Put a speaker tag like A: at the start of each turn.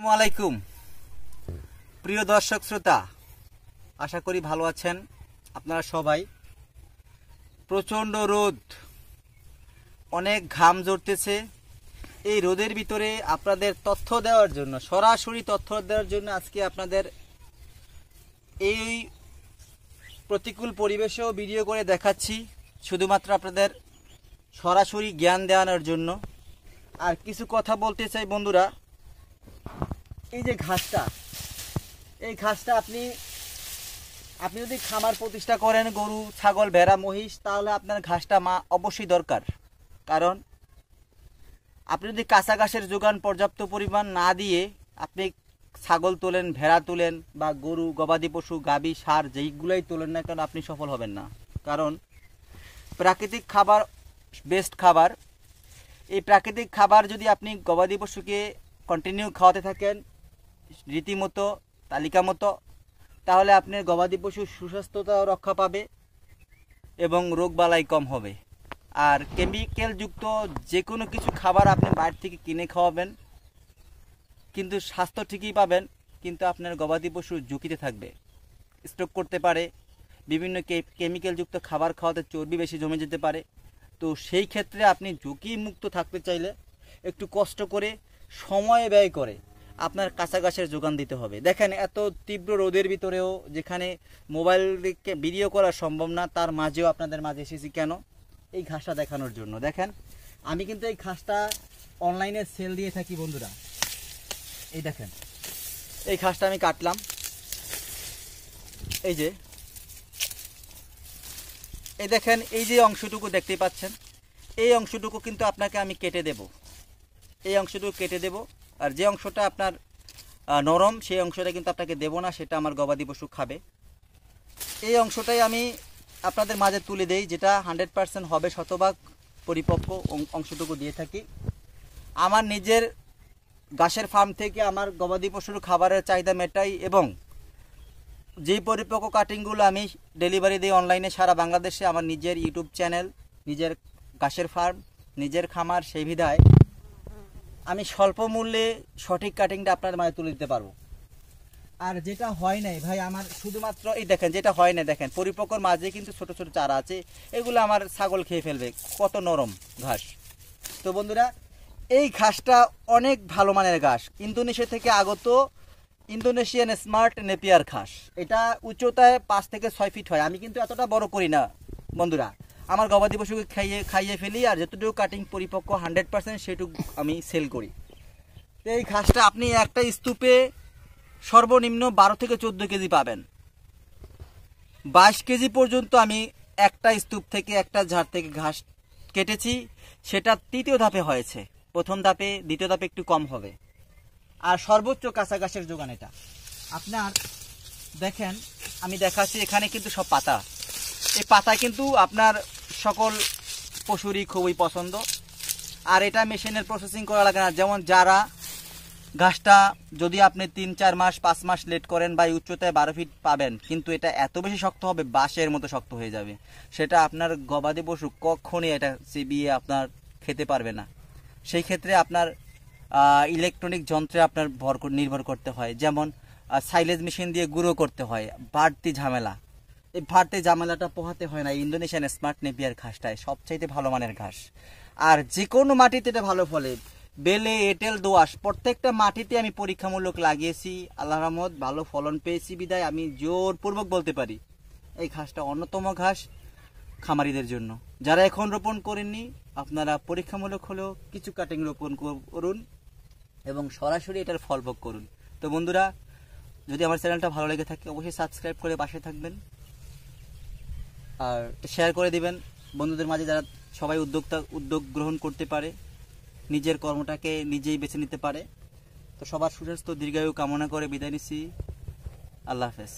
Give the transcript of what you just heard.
A: আসসালামু আলাইকুম প্রিয় দর্শক শ্রোতা, আশা করি ভালো আছেন আপনারা সবাই। প্রচণ্ড রোদ, অনেক ঘাম ঝরতেছে। এই রোদের ভিতরে আপনাদের তথ্য দেওয়ার জন্য, সরাসরি তথ্য দেওয়ার জন্য আজকে আপনাদের এই প্রতিকূল পরিবেশেও ভিডিও করে দেখাচ্ছি, শুধুমাত্র আপনাদের সরাসরি জ্ঞান দেওয়ানোর জন্য। আর কিছু কথা বলতে চাই বন্ধুরা, এই যে ঘাসটা, এই ঘাসটা আপনি যদি খামার প্রতিষ্ঠা করেন, গরু, ছাগল, ভেড়া, মহিষ, তাহলে আপনার ঘাসটা অবশ্যই দরকার। কারণ আপনি যদি কাঁচা ঘাসের যোগান পর্যাপ্ত পরিমাণ না দিয়ে আপনি ছাগল তোলেন, ভেড়া তোলেন, বা গরু, গবাদি পশু, গাভী, ষাঁড় যেইগুলোই তোলেন না কেন, আপনি সফল হবেন না। কারণ প্রাকৃতিক খাবার বেস্ট খাবার। এই প্রাকৃতিক খাবার যদি আপনি গবাদি পশুকে কন্টিনিউ খাওয়াতে থাকেন রীতিমতো, তালিকা মতো, তাহলে আপনার গবাদি পশুর সুস্বাস্থ্যতাও রক্ষা পাবে এবং রোগবালাই কম হবে। আর কেমিক্যালযুক্ত যে কোনো কিছু খাবার আপনি বাইরে থেকে কিনে খাওয়াবেন, কিন্তু স্বাস্থ্য ঠিকই পাবেন, কিন্তু আপনার গবাদি পশু ঝুঁকিতে থাকবে, স্ট্রোক করতে পারে। বিভিন্ন কেমিক্যালযুক্ত খাবার খাওয়াতে চর্বি বেশি জমে যেতে পারে। তো সেই ক্ষেত্রে আপনি ঝুঁকি মুক্ত থাকতে চাইলে একটু কষ্ট করে, সময় ব্যয় করে আপনার কাঁচা ঘাসের যোগান দিতে হবে। দেখেন, এত তীব্র রোদের ভিতরেও, যেখানে মোবাইল ভিডিও করা সম্ভব না, তার মাঝেও আপনাদের মাঝে এসেছি কেন? এই ঘাসটা দেখানোর জন্য। দেখেন, আমি কিন্তু এই ঘাসটা অনলাইনে সেল দিয়ে থাকি বন্ধুরা। এই দেখেন, এই ঘাসটা আমি কাটলাম, এই যে এই দেখেন, এই যে অংশটুকু দেখতে পাচ্ছেন, এই অংশটুকু কিন্তু আপনাকে আমি কেটে দেব। এই অংশটুকু কেটে দেব, আর যে অংশটা আপনার নরম, সেই অংশটা কিন্তু আপনাকে দেব না, সেটা আমার গবাদি পশু খাবে। এই অংশটাই আমি আপনাদের মাঝে তুলে দেই, যেটা 100% হবে, শতভাগ পরিপক্ক অংশটুকু দিয়ে থাকি। আমার নিজের ঘাসের ফার্ম থেকে আমার গবাদি পশুর খাবারের চাহিদা মেটাই, এবং যেই পরিপক্ক কাটিংগুলো আমি ডেলিভারি দিই অনলাইনে সারা বাংলাদেশে। আমার নিজের ইউটিউব চ্যানেল, নিজের ঘাসের ফার্ম, নিজের খামার, সেই বিধায় আমি স্বল্প মূল্যে সঠিক কাটিংটা আপনার মাঝে তুলে দিতে পারবো। আর যেটা হয় নাই ভাই, আমার শুধুমাত্র এই দেখেন, যেটা হয় না, দেখেন পরিপক্কর মাঝে কিন্তু ছোট ছোট চারা আছে, এগুলো আমার ছাগল খেয়ে ফেলবে, কত নরম ঘাস। তো বন্ধুরা, এই ঘাসটা অনেক ভালো মানের ঘাস, ইন্দোনেশিয়া থেকে আগত ইন্দোনেশিয়ান স্মার্ট নেপিয়ার ঘাস। এটা উচ্চতায় 5 থেকে 6 ফিট হয়। আমি কিন্তু এতটা বড় করি না বন্ধুরা, আমার গবাদি পশুকে খাইয়ে ফেলি, আর যতটুকু কাটিং পরিপক্ক 100% সেটুকু আমি সেল করি। তো এই ঘাসটা আপনি একটা স্তূপে সর্বনিম্ন 12 থেকে 14 কেজি পাবেন। 22 কেজি পর্যন্ত আমি একটা স্তূপ থেকে, একটা ঝাড় থেকে ঘাস কেটেছি। সেটা তৃতীয় ধাপে হয়েছে, প্রথম ধাপে, দ্বিতীয় ধাপে একটু কম হবে। আর সর্বোচ্চ কাঁচা ঘাসের যোগান এটা। আপনার দেখেন, আমি দেখাচ্ছি, এখানে কিন্তু সব পাতা। এই পাতা কিন্তু আপনার সকল পশুরই খুবই পছন্দ। আর এটা মেশিনের প্রসেসিং করা লাগে না। যেমন যারা ঘাসটা যদি আপনি 3-4 মাস, 5 মাস লেট করেন, বা উচ্চতায় 12 ফিট পাবেন, কিন্তু এটা এত বেশি শক্ত হবে, বাঁশের মতো শক্ত হয়ে যাবে। সেটা আপনার গবাদি পশু কখনই এটা চিবিয়ে আপনার খেতে পারবে না। সেই ক্ষেত্রে আপনার ইলেকট্রনিক যন্ত্রে আপনার নির্ভর করতে হয়। যেমন সাইলেজ মেশিন দিয়ে গুঁড়ো করতে হয়, বাড়তি ঝামেলা। এই বাড়তি ঝামেলাটা পোহাতে হয় না। ইন্দোনেশিয়ান স্মার্ট নেপিয়ার ঘাসটায় সবচাইতে ভালো মানের ঘাস। আর যে কোনো মাটিতে এটা ভালো ফলে, বেলে, এঁটেল, দোআঁশ, প্রত্যেকটা মাটিতে আমি পরীক্ষামূলক লাগিয়েছি। আল্লাহর রহমত ভালো ফলন পেয়েছি, বিদায় আমি জোরপূর্বক বলতে পারি এই ঘাসটা অন্যতম ঘাস খামারিদের জন্য। যারা এখন রোপণ করেননি, আপনারা পরীক্ষামূলক হলেও কিছু কাটিং রোপণ করুন এবং সরাসরি এটার ফল ভোগ করুন। তো বন্ধুরা, যদি আমার চ্যানেলটা ভালো লেগে থাকে, অবশ্যই সাবস্ক্রাইব করে পাশে থাকবেন, আর শেয়ার করে দিবেন বন্ধুদের মাঝে, যারা সবাই উদ্যোগ গ্রহণ করতে পারে, নিজের কর্মটাকে নিজেই বেছে নিতে পারে। তো সবার সুস্বাস্থ্য, দীর্ঘায়ু কামনা করে বিদায় নিচ্ছি। আল্লাহ হাফেজ।